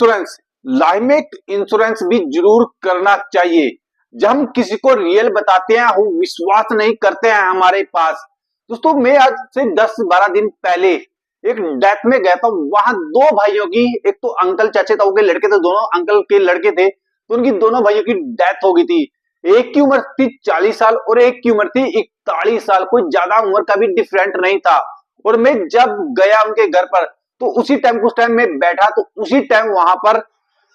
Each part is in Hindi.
इंश्योरेंस, लाइफ में एक इंश्योरेंस भी जरूर करना चाहिए। जब हम किसी को रियल बताते हैं, हम विश्वास नहीं करते हैं हमारे पास। दोस्तों मैं आज से 10-12 दिन पहले एक डेथ में गया था। वहां दो भाइयों की, एक तो अंकल चाचे ताऊ के लड़के थे, दोनों अंकल के लड़के थे, तो उनकी दोनों भाइयों की डेथ हो गई थी। एक की उम्र थी 40 साल और एक की उम्र थी 41 साल। कोई ज्यादा उम्र का भी डिफरेंट नहीं था। और मैं जब गया उनके घर पर, तो उसी टाइम उस टाइम में बैठा, तो उसी टाइम वहां पर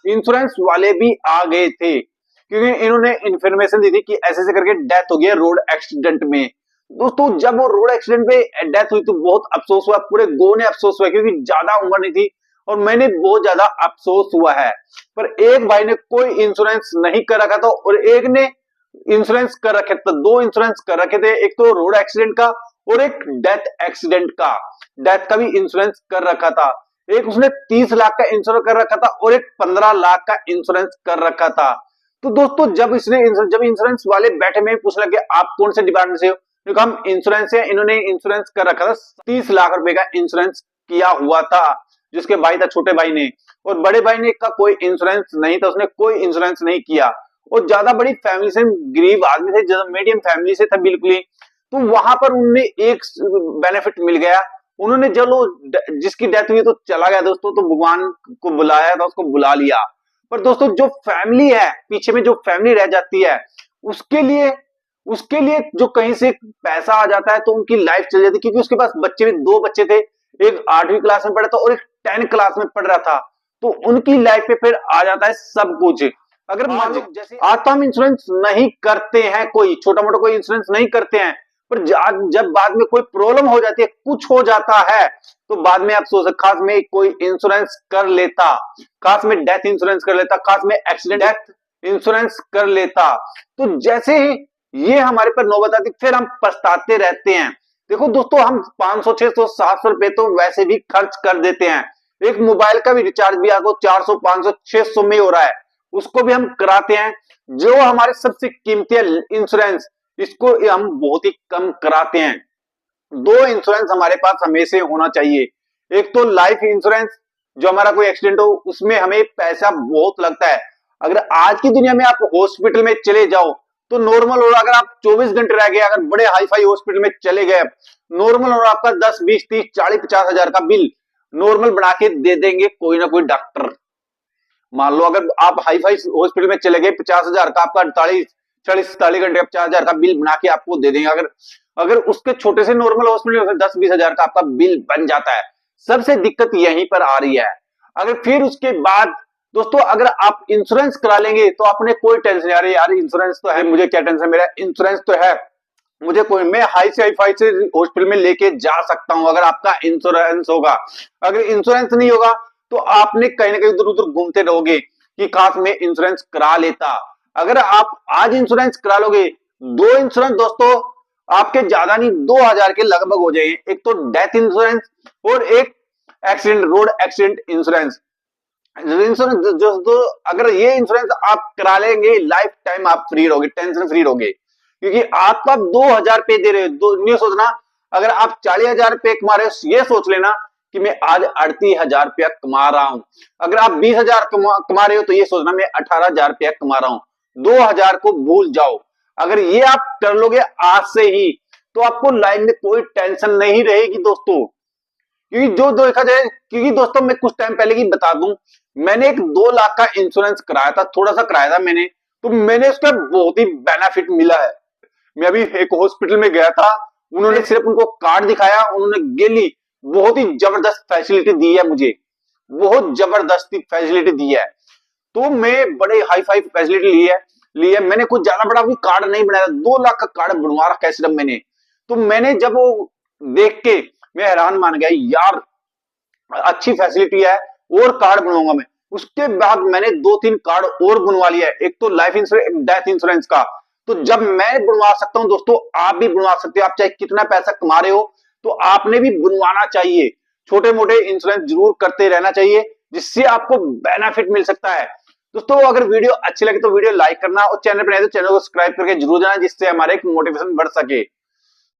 इंश्योरेंस वाले भी आ गए थे, क्योंकि इन्होंने इंफॉर्मेशन दी थी कि ऐसे ऐसे करके डेथ हो गई है रोड एक्सीडेंट में। दोस्तों जब वो रोड एक्सीडेंट में डेथ हुई तो बहुत अफसोस हुआ, पूरे गांव ने अफसोस हुआ, क्योंकि ज्यादा उम्र नहीं थी और मैंने बहुत ज्यादा अफसोस हुआ है। पर एक भाई ने कोई इंश्योरेंस नहीं कर रखा था और एक ने इंश्योरेंस कर रखे थे। दो इंश्योरेंस कर रखे थे, एक तो रोड एक्सीडेंट का और एक डेथ एक्सीडेंट का। डेथ का भी इंश्योरेंस कर रखा था। एक उसने 30 लाख का इंश्योरेंस कर रखा था और एक 15 लाख का इंश्योरेंस कर रखा था। तो दोस्तों जब इंश्योरेंस वाले बैठे, में पूछ लगे आप कौन से डिपार्टमेंट से हो, क्योंकि हम इंश्योरेंस है। इन्होंने इंश्योरेंस कर रखा था, 30 लाख रुपए का इंश्योरेंस किया हुआ था, जिसके भाई था छोटे भाई ने। और बड़े भाई ने का कोई इंश्योरेंस नहीं था, उसने कोई इंश्योरेंस नहीं किया। और ज्यादा बड़ी फैमिली से, गरीब आदमी थे, ज्यादा मीडियम फैमिली से था बिल्कुल ही। तो वहां पर उन्हें एक बेनिफिट मिल गया। उन्होंने चलो जिसकी डेथ हुई तो चला गया दोस्तों, तो भगवान को बुलाया था, उसको बुला लिया। पर दोस्तों जो फैमिली है, पीछे में जो फैमिली रह जाती है, उसके लिए जो कहीं से पैसा आ जाता है तो उनकी लाइफ चल जाती है। क्योंकि उसके पास बच्चे भी, दो बच्चे थे, एक 8वीं क्लास में पढ़ा था और एक 10 क्लास में पढ़ रहा था, तो उनकी लाइफ पे फिर आ जाता है सब कुछ। अगर मान लो जैसे आज तो हम इंश्योरेंस नहीं करते हैं, कोई छोटा मोटा कोई इंश्योरेंस नहीं करते हैं, पर जब बाद में कोई प्रॉब्लम हो जाती है, कुछ हो जाता है, तो बाद में आप सोच, खास में कोई इंश्योरेंस कर लेता, खास में डेथ इंश्योरेंस कर लेता, खास में एक्सीडेंट डेथ इंश्योरेंस कर लेता, तो जैसे ही ये हमारे पर नौबत आती फिर हम पछताते रहते हैं। देखो दोस्तों हम 500, 600, 700 रुपए तो वैसे भी खर्च कर देते हैं। एक मोबाइल का भी रिचार्ज भी आपको 400, 500, 600 में हो रहा है, उसको भी हम कराते हैं। जो हमारे सबसे कीमती इंश्योरेंस, इसको हम बहुत ही कम कराते हैं। दो इंश्योरेंस हमारे पास हमेशा होना चाहिए। एक तो लाइफ इंश्योरेंस, जो हमारा कोई एक्सीडेंट हो उसमें हमें पैसा बहुत लगता है। अगर आज की दुनिया में आप हॉस्पिटल में चले जाओ तो नॉर्मल, और अगर आप 24 घंटे रह गए, अगर बड़े हाई फाई हॉस्पिटल में चले गए, नॉर्मल और आपका 10, 20, 30, 40, 50 हजार का बिल नॉर्मल बना के दे देंगे कोई ना कोई डॉक्टर। मान लो अगर आप हाई फाई हॉस्पिटल में चले गए, 50 हजार का आपका 40 घंटे का 50 हजार का बिल बना के आपको दे देंगे। अगर उसके छोटे से नॉर्मल हॉस्पिटल में 10-20 हजार का आपका बिल बन जाता है। सबसे दिक्कत यहीं पर आ रही है। अगर फिर उसके बाद दोस्तों अगर आप इंश्योरेंस करा लेंगे तो आपने कोई टेंशन नहीं, अरे यार इंश्योरेंस तो है, मुझे क्या टेंशन, मेरा इंश्योरेंस तो है, मुझे कोई, मैं हाई से हाई फाई से हॉस्पिटल में लेके जा सकता हूं अगर आपका इंश्योरेंस होगा। अगर इंश्योरेंस नहीं होगा तो आपने कहीं ना कहीं उधर उधर घूमते रहोगे कि काश मैं इंश्योरेंस करा लेता। अगर आप आज इंश्योरेंस करा लोगे, दो इंश्योरेंस दोस्तों आपके ज्यादा नहीं 2000 के लगभग हो जाएंगे। एक तो डेथ इंश्योरेंस और एक एक्सीडेंट, रोड एक्सीडेंट इंश्योरेंस। दोस्तों अगर ये इंश्योरेंस आप करा लेंगे, लाइफ टाइम आप फ्री रहोगे, टेंशन फ्री रहोगे। क्योंकि आपको आप 2000 पे दे रहे हो, नहीं सोचना अगर आप 40,000 रुपये कमा रहे हो, ये सोच लेना कि मैं आज 38,000 रुपया कमा रहा हूं। अगर आप 20,000 कमा रहे हो तो ये सोचना मैं 18,000 रुपया कमा रहा हूं। 2000 को भूल जाओ। अगर ये आप कर लोगे आज से ही, तो आपको लाइफ में कोई टेंशन नहीं रहेगी दोस्तों। क्योंकि जो देखा जाए, क्योंकि दोस्तों मैं कुछ टाइम पहले की बता दूं, मैंने एक 2 लाख का इंश्योरेंस कराया था, थोड़ा सा कराया था मैंने, तो मैंने उसका बहुत ही बेनिफिट मिला है। मैं अभी एक हॉस्पिटल में गया था, उन्होंने सिर्फ उनको कार्ड दिखाया, उन्होंने गेली बहुत ही जबरदस्त फैसिलिटी दी है मुझे, बहुत जबरदस्त फैसिलिटी दी है। तो मैं बड़े हाई फाई फैसिलिटी ली है। मैंने कुछ ज्यादा बड़ा भी कार्ड नहीं बनाया, 2 लाख का कार्ड बनवा रखा है सिर्फ मैंने। तो मैंने जब वो देख के मैं हैरान मान गया, यार अच्छी फैसिलिटी है और कार्ड बनवाऊंगा मैं। उसके बाद मैंने 2-3 कार्ड और बनवा लिया है, एक तो लाइफ इंश्योरेंस, एक डेथ इंश्योरेंस का। तो जब मैं बनवा सकता हूं दोस्तों, आप भी बनवा सकते हो। आप चाहे कितना पैसा कमा रहे हो, तो आपने भी बनवाना चाहिए। छोटे मोटे इंश्योरेंस जरूर करते रहना चाहिए, जिससे आपको बेनिफिट मिल सकता है। दोस्तों अगर वीडियो अच्छी लगे तो वीडियो लाइक करना और चैनल पर नए तो चैनल को सब्सक्राइब करके जरूर जाना, जिससे हमारे एक मोटिवेशन बढ़ सके।